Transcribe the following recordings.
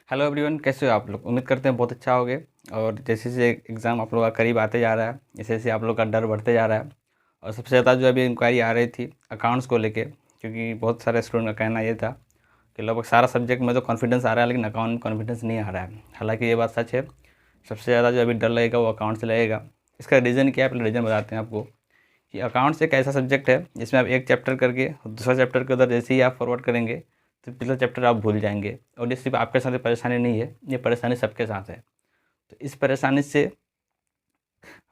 Hello everyone, कैसे हो आप लोग। उम्मीद करते हैं बहुत अच्छा होगे। और जैसे जैसे एग्ज़ाम आप लोग का करीब आते जा रहा है, जैसे जैसे आप लोग का डर बढ़ते जा रहा है। और सबसे ज़्यादा जो अभी इंक्वायरी आ रही थी अकाउंट्स को लेके, क्योंकि बहुत सारे स्टूडेंट का कहना ये था कि लगभग सारा सब्जेक्ट में तो कॉन्फिडेंस आ रहा है लेकिन अकाउंट में कॉन्फिडेंस नहीं आ रहा है। हालांकि ये बात सच है, सबसे ज़्यादा जो अभी डर लगेगा वो अकाउंट से लगेगा। इसका रीज़न क्या है, पहले रीज़न बताते हैं आपको कि अकाउंट्स एक ऐसा सब्जेक्ट है जिसमें आप एक चैप्टर करके दूसरा चैप्टर के उधर जैसे ही आप फॉरवर्ड करेंगे तो पिछला चैप्टर आप भूल जाएंगे। और ये सिर्फ आपके साथ ये परेशानी नहीं है, ये परेशानी सबके साथ है। तो इस परेशानी से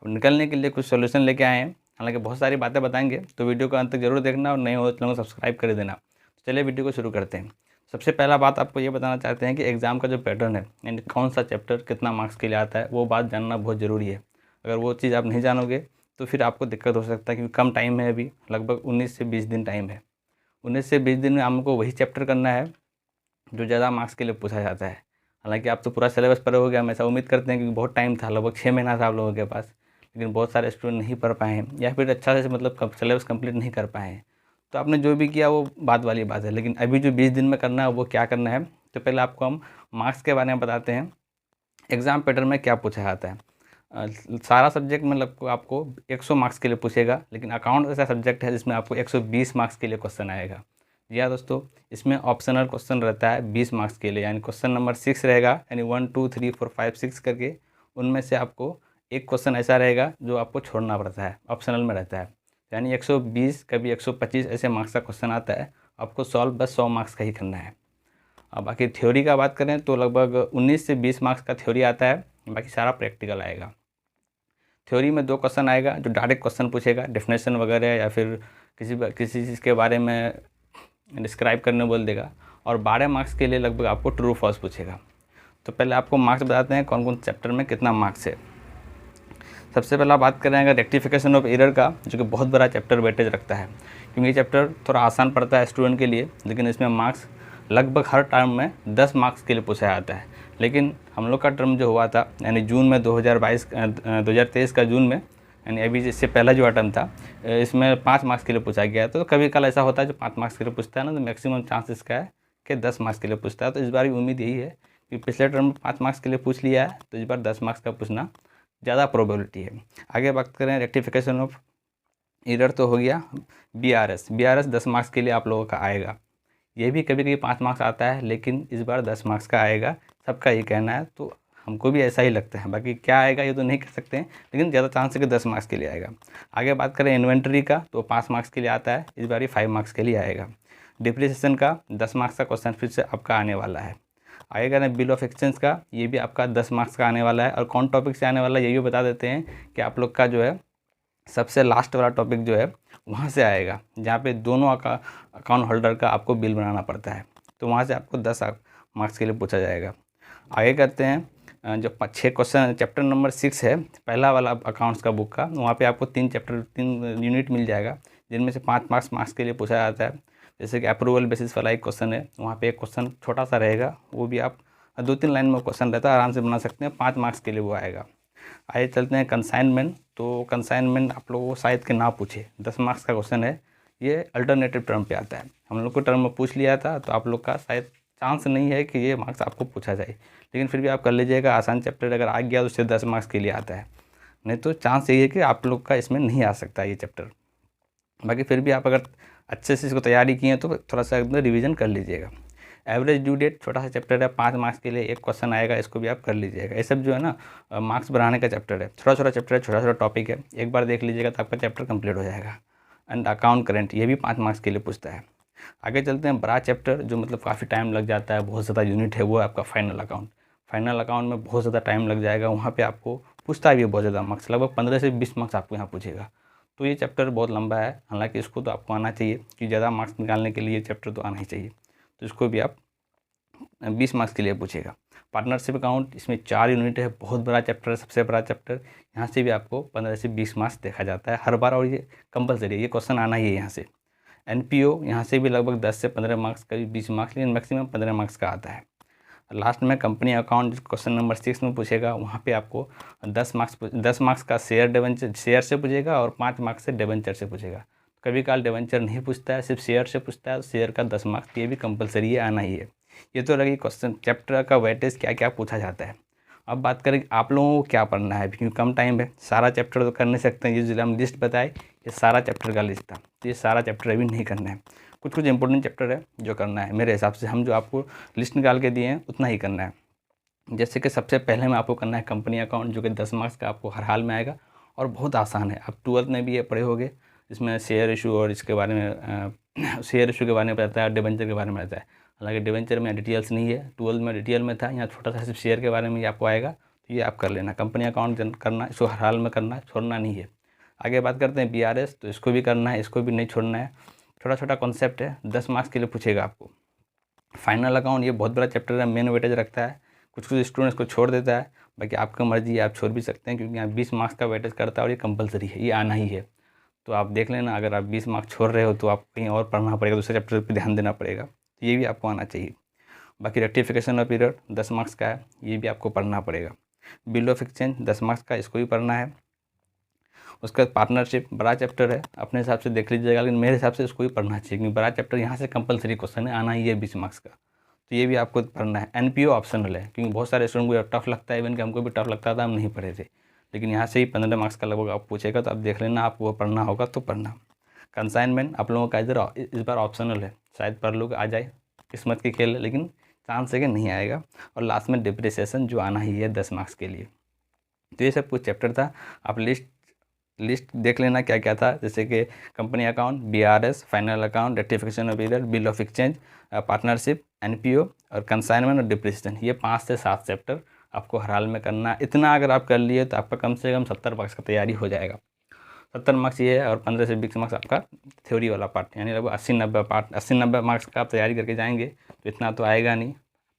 निकलने के लिए कुछ सॉल्यूशन लेके आए हैं। हालांकि बहुत सारी बातें बताएंगे, तो वीडियो को अंत तक जरूर देखना और नए हो तो चैनल को सब्सक्राइब कर देना। तो चलिए वीडियो को शुरू करते हैं। सबसे पहला बात आपको ये बताना चाहते हैं कि एग्ज़ाम का जो पैटर्न है, यानी कौन सा चैप्टर कितना मार्क्स के लिए आता है, वो बात जानना बहुत ज़रूरी है। अगर वो चीज़ आप नहीं जानोगे तो फिर आपको दिक्कत हो सकता है, क्योंकि कम टाइम है, अभी लगभग 19 से 20 दिन टाइम है। 19 से 20 दिन में हमको वही चैप्टर करना है जो ज़्यादा मार्क्स के लिए पूछा जाता है। हालांकि आप तो पूरा सिलेबस पढ़े हो गया, हम ऐसा उम्मीद करते हैं, क्योंकि बहुत टाइम था, लगभग 6 महीना था आप लोगों के पास। लेकिन बहुत सारे स्टूडेंट नहीं पढ़ पाए हैं या फिर अच्छा से मतलब सिलेबस कंप्लीट नहीं कर पाए हैं। तो आपने जो भी किया वो बात वाली बात है, लेकिन अभी जो 20 दिन में करना है वो क्या करना है। तो पहले आपको हम मार्क्स के बारे में बताते हैं। एग्ज़ाम पैटर्न में क्या पूछा जाता है। सारा सब्जेक्ट मतलब आपको 100 मार्क्स के लिए पूछेगा, लेकिन अकाउंट ऐसा सब्जेक्ट है जिसमें आपको 120 मार्क्स के लिए क्वेश्चन आएगा। जी हाँ दोस्तों, इसमें ऑप्शनल क्वेश्चन रहता है 20 मार्क्स के लिए, यानी क्वेश्चन नंबर 6 रहेगा, यानी 1 2 3 4 5 6 करके। उनमें से आपको एक क्वेश्चन ऐसा रहेगा जो आपको छोड़ना पड़ता है, ऑप्शनल में रहता है। यानी 120 कभी 125 ऐसे मार्क्स का क्वेश्चन आता है, आपको सॉल्व बस 100 मार्क्स का ही करना है। अब बाकी थ्योरी का बात करें तो लगभग 19 से 20 मार्क्स का थ्योरी आता है, बाकी सारा प्रैक्टिकल आएगा। थ्योरी में 2 क्वेश्चन आएगा जो डायरेक्ट क्वेश्चन पूछेगा, डेफिनेशन वगैरह या फिर किसी चीज़ के बारे में डिस्क्राइब करने बोल देगा। और 12 मार्क्स के लिए लगभग आपको ट्रू फॉल्स पूछेगा। तो पहले आपको मार्क्स बताते हैं कौन कौन चैप्टर में कितना मार्क्स है। सबसे पहला बात करें अगर रेक्टिफिकेशन ऑफ एरर का, जो कि बहुत बड़ा चैप्टर वेटेज रखता है, क्योंकि ये चैप्टर थोड़ा आसान पड़ता है स्टूडेंट के लिए, लेकिन इसमें मार्क्स लगभग हर टर्म में 10 मार्क्स के लिए पूछा जाता है। लेकिन हम लोग का टर्म जो हुआ था, यानी जून में 2023 का जून में, यानी अभी इससे पहला जो टर्म था, इसमें 5 मार्क्स के लिए पूछा गया। तो कभी कल ऐसा होता है जो 5 मार्क्स के लिए पूछता है ना, तो मैक्सिमम चांस इसका है कि 10 मार्क्स के लिए पूछता है। तो इस बार भी उम्मीद यही है कि पिछले टर्म में 5 मार्क्स के लिए पूछ लिया है, तो इस बार 10 मार्क्स का पूछना ज़्यादा प्रोबेबिलिटी है। आगे बात करें रेक्टिफिकेशन ऑफ एरर, तो हो गया बी आर एस 10 मार्क्स के लिए आप लोगों का आएगा। ये भी कभी कभी 5 मार्क्स आता है, लेकिन इस बार 10 मार्क्स का आएगा, सबका ये कहना है। तो हमको भी ऐसा ही लगता है, बाकी क्या आएगा ये तो नहीं कह सकते हैं, लेकिन ज़्यादा चांस है कि 10 मार्क्स के लिए आएगा। आगे बात करें इन्वेंट्री का, तो 5 मार्क्स के लिए आता है, इस बार ही 5 मार्क्स के लिए आएगा। डिप्रिसिएशन का 10 मार्क्स का क्वेश्चन फिर से आपका आने वाला है। आगे करें बिल ऑफ एक्सचेंज का, ये भी आपका 10 मार्क्स का आने वाला है। और कौन टॉपिक से आने वाला है ये भी बता देते हैं कि आप लोग का जो है सबसे लास्ट वाला टॉपिक जो है वहाँ से आएगा, जहाँ पे दोनों अकाउंट होल्डर का आपको बिल बनाना पड़ता है। तो वहाँ से आपको 10 मार्क्स के लिए पूछा जाएगा। आगे करते हैं जो 6 क्वेश्चन, चैप्टर नंबर 6 है पहला वाला अकाउंट्स का बुक का, वहाँ पे आपको 3 यूनिट मिल जाएगा, जिनमें से 5 मार्क्स के लिए पूछा जाता है। जैसे कि अप्रूवल बेसिस वाला एक क्वेश्चन है, वहाँ पे एक क्वेश्चन छोटा सा रहेगा, वो भी आप 2-3 लाइन में क्वेश्चन रहता है, आराम से बना सकते हैं, 5 मार्क्स के लिए वो आएगा। आइए चलते हैं कंसाइनमेंट। तो कंसाइनमेंट आप लोगों को शायद के ना पूछे, 10 मार्क्स का क्वेश्चन है, ये अल्टरनेटिव टर्म पे आता है। हम लोग को टर्म में पूछ लिया था, तो आप लोग का शायद चांस नहीं है कि ये मार्क्स आपको पूछा जाए, लेकिन फिर भी आप कर लीजिएगा। आसान चैप्टर अगर आ गया तो उससे 10 मार्क्स के लिए आता है, नहीं तो चांस यही है कि आप लोग का इसमें नहीं आ सकता ये चैप्टर। बाकी फिर भी आप अगर अच्छे से इसको तैयारी किए तो थोड़ा सा एकदम रिवीजन कर लीजिएगा। एवरेज ड्यू डेट छोटा सा चैप्टर है, 5 मार्क्स के लिए एक क्वेश्चन आएगा, इसको भी आप कर लीजिएगा। ये सब जो है ना मार्क्स बढ़ाने का चैप्टर है, छोटा छोटा चैप्टर है, छोटा छोटा टॉपिक है, एक बार देख लीजिएगा तो आपका चैप्टर कंप्लीट हो जाएगा। एंड अकाउंट करेंट, ये भी 5 मार्क्स के लिए पूछता है। आगे चलते हैं बड़ा चैप्टर जो मतलब काफ़ी टाइम लग जाता है, बहुत ज़्यादा यूनिट है, वो है आपका फाइनल अकाउंट। फाइनल अकाउंट में बहुत ज़्यादा टाइम लग जाएगा, वहाँ पे आपको पूछता भी है बहुत ज़्यादा मार्क्स, लगभग 15 से 20 मार्क्स आपको यहाँ पूछेगा। तो ये चैप्टर बहुत लंबा है, हालांकि इसको तो आपको आना चाहिए कि ज़्यादा मार्क्स निकालने के लिए ये चैप्टर तो आना ही चाहिए। तो इसको भी आप 20 मार्क्स के लिए पूछेगा। पार्टनरशिप अकाउंट, इसमें 4 यूनिट है, बहुत बड़ा चैप्टर है, सबसे बड़ा चैप्टर। यहाँ से भी आपको 15 से 20 मार्क्स देखा जाता है हर बार, और ये कंपलसरी है, ये क्वेश्चन आना ही है यहाँ से। एनपीओ, यहाँ से भी लगभग 10 से 15 मार्क्स, करीब 20 मार्क्स, लेकिन मैक्सिमम 15 मार्क्स का आता है। लास्ट में कंपनी अकाउंट, क्वेश्चन नंबर 6 में पूछेगा, वहाँ पे आपको 10 मार्क्स का शेयर से पूछेगा और 5 मार्क्स से डिबेंचर से पूछेगा। कभी काल डिबेंचर नहीं पूछता है, सिर्फ शेयर से पूछता है, तो शेयर का 10 मार्क्स, ये भी कंपलसरी है, आना ही है। ये तो रही क्वेश्चन चैप्टर का वेटेज क्या क्या पूछा जाता है। अब बात करें आप लोगों को क्या पढ़ना है, क्योंकि कम टाइम है, सारा चैप्टर तो कर नहीं सकते हैं। ये जो हम लिस्ट बताए ये सारा चैप्टर का लिस्ट था, तो ये सारा चैप्टर अभी नहीं करना है। कुछ कुछ इंपॉर्टेंट चैप्टर है जो करना है मेरे हिसाब से, हम जो आपको लिस्ट निकाल के दिए हैं उतना ही करना है। जैसे कि सबसे पहले में आपको करना है कंपनी अकाउंट, जो कि 10 मार्क्स का आपको हर हाल में आएगा और बहुत आसान है। आप 12th में भी ये पढ़े होंगे, इसमें शेयर इशू और इसके बारे में शेयर इशू के बारे में बताया, डिबेंचर के बारे में बताया। हालांकि डिबेंचर में डिटेल्स नहीं है, 12th में डिटेल में था, यहाँ छोटा सा सिर्फ शेयर के बारे में ही आपको आएगा, तो ये आप कर लेना। कंपनी अकाउंट करना, इसको हर हाल में करना, छोड़ना नहीं है। आगे बात करते हैं BRS, तो इसको भी करना है, इसको भी नहीं छोड़ना है। छोटा छोटा कॉन्सेप्ट है, 10 मार्क्स के लिए पूछेगा आपको। फाइनल अकाउंट ये बहुत बड़ा चैप्टर है, मेन वेटेज रखता है। कुछ कुछ स्टूडेंट्स को छोड़ देता है, बाकी आपका मर्जी है, आप छोड़ भी सकते हैं, क्योंकि यहाँ 20 मार्क्स का वेटेज करता है और ये कंपलसरी है, ये आना ही है। तो आप देख लेना, अगर आप 20 मार्क्स छोड़ रहे हो तो आप कहीं और पढ़ना पड़ेगा, दूसरे चैप्टर पर ध्यान देना पड़ेगा, तो ये भी आपको आना चाहिए। बाकी रेक्टिफिकेशन ऑफ पीरियड 10 मार्क्स का है, ये भी आपको पढ़ना पड़ेगा। बिल ऑफ एक्सचेंज 10 मार्क्स का, इसको भी पढ़ना है। उसका पार्टनरशिप बड़ा चैप्टर है, अपने हिसाब से देख लीजिएगा, लेकिन मेरे हिसाब से इसको भी पढ़ना चाहिए, क्योंकि बड़ा चैप्टर यहाँ से कंपलसरी क्वेश्चन है, आना ही है 20 मार्क्स का, तो ये भी आपको पढ़ना है। NPO ऑप्शनल है, क्योंकि बहुत सारे स्टूडेंट को टफ लगता है, इवन कि हमको भी टफ लगता था, हम नहीं पढ़े थे, लेकिन यहाँ से ही 15 मार्क्स का लगभग आप पूछेगा, तो आप देख लेना, आपको वो पढ़ना होगा तो पढ़ना। कंसाइनमेंट आप लोगों का इधर इस बार ऑप्शनल है, शायद पढ़ लोग आ जाए, किस्मत की खेल है, लेकिन चांस है कि नहीं आएगा। और लास्ट में डिप्रिसिएशन जो आना ही है 10 मार्क्स के लिए। तो ये सब कुछ चैप्टर था, आप लिस्ट देख लेना क्या क्या था, जैसे कि company account, BRS, final account, rectification of period, bill of exchange, partnership, NPO और कंसाइनमेंट और डिप्रिसिएशन। ये 5 से 7 चैप्टर आपको हर हाल में करना है। इतना अगर आप कर लिए तो आपका कम से कम 70 मार्क्स का तैयारी हो जाएगा। 70 मार्क्स ये है, और 15 से 20 मार्क्स आपका थ्योरी वाला पार्ट, यानी लगभग 80-90 मार्क्स का आप तैयारी करके जाएंगे तो इतना तो आएगा नहीं,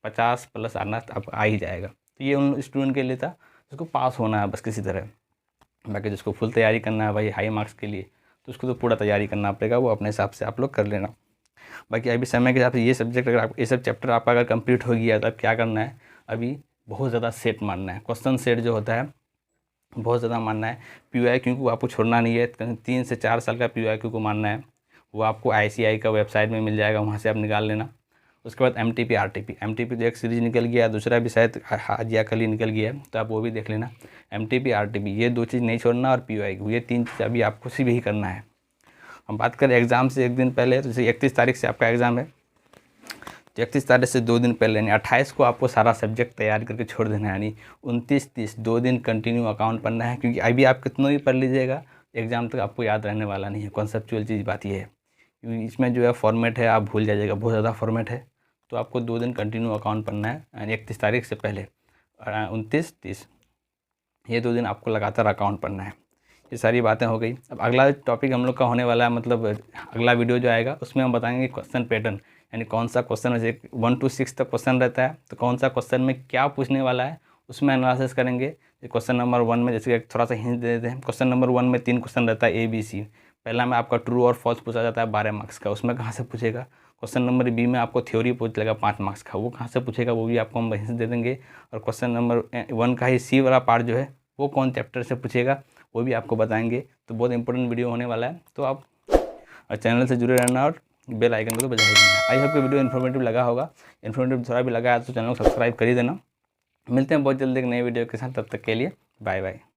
50 प्लस आना आप आ ही जाएगा। तो ये उन स्टूडेंट के लिए था जिसको पास होना है बस किसी तरह। बाकी जिसको फुल तैयारी करना है भाई हाई मार्क्स के लिए, तो उसको तो पूरा तैयारी करना पड़ेगा, वो अपने हिसाब से आप लोग कर लेना। बाकी अभी समय के हिसाब से ये सब्जेक्ट अगर आप ये सब चैप्टर आपका अगर कंप्लीट हो गया तो अब क्या करना है, अभी बहुत ज़्यादा सेट मारना है, क्वेश्चन सेट जो होता है बहुत ज़्यादा मानना है। PYQ को आपको छोड़ना नहीं है, 3 से 4 साल का PYQ को मानना है, वो आपको ICI का वेबसाइट में मिल जाएगा, वहाँ से आप निकाल लेना। उसके बाद MTP RTP तो एक सीरीज निकल गया, दूसरा भी शायद आज या कल ही निकल गया है, तो आप वो भी देख लेना। MTP RTP ये 2 चीज़ नहीं छोड़ना, और PYQ ये 3 चीज़ अभी आपको सिर्फ ही करना है। हम बात करें एग्ज़ाम से एक दिन पहले, तो जैसे 31 तारीख से आपका एग्ज़ाम है, तो 31 तारीख से 2 दिन पहले यानी 28 को आपको सारा सब्जेक्ट तैयार करके छोड़ देना है, यानी 29-30 2 दिन कंटिन्यू अकाउंट पढ़ना है, क्योंकि अभी आप कितना भी पढ़ लीजिएगा एग्ज़ाम तक आपको याद रहने वाला नहीं है। कॉन्सेप्चुअल चीज़ बात ये है, क्योंकि इसमें जो है फॉर्मेट है आप भूल जाइएगा, बहुत ज़्यादा फॉर्मेट है, तो आपको 2 दिन कंटिन्यू अकाउंट पढ़ना है, यानी 31 तारीख से पहले, और 29-30 ये 2 दिन आपको लगातार अकाउंट पढ़ना है। ये सारी बातें हो गई। अब अगला टॉपिक हम लोग का होने वाला है, मतलब अगला वीडियो जो आएगा उसमें हम बताएंगे क्वेश्चन पैटर्न, यानी कौन सा क्वेश्चन, जैसे 1 to 6 तक क्वेश्चन रहता है, तो कौन सा क्वेश्चन में क्या पूछने वाला है उसमें एनालिसिस करेंगे। क्वेश्चन नंबर 1 में जैसे थोड़ा सा हिंट दे देते हैं, क्वेश्चन नंबर 1 में 3 क्वेश्चन रहता है ABC। पहला में आपका ट्रू और फॉल्स पूछा जाता है 12 मार्क्स का, उसमें कहाँ से पूछेगा। क्वेश्चन नंबर B में आपको थ्योरी पूछ लेगा 5 मार्क्स का, वो कहाँ से पूछेगा वो भी आपको हम हिंट दे देंगे। और क्वेश्चन नंबर 1 का ही C वाला पार्ट जो है वो कौन चैप्टर से पूछेगा वो भी आपको बताएंगे। तो बहुत इंपॉर्टेंट वीडियो होने वाला है, तो आप चैनल से जुड़े रहना और बेल आइकन को तो बजा ही देना। आई होप कि वीडियो इन्फॉर्मेटिव लगा होगा, इन्फॉर्मेटिव थोड़ा भी लगा है तो चैनल को सब्सक्राइब कर ही देना। मिलते हैं बहुत जल्दी एक नई वीडियो के साथ, तब तक के लिए बाय बाय।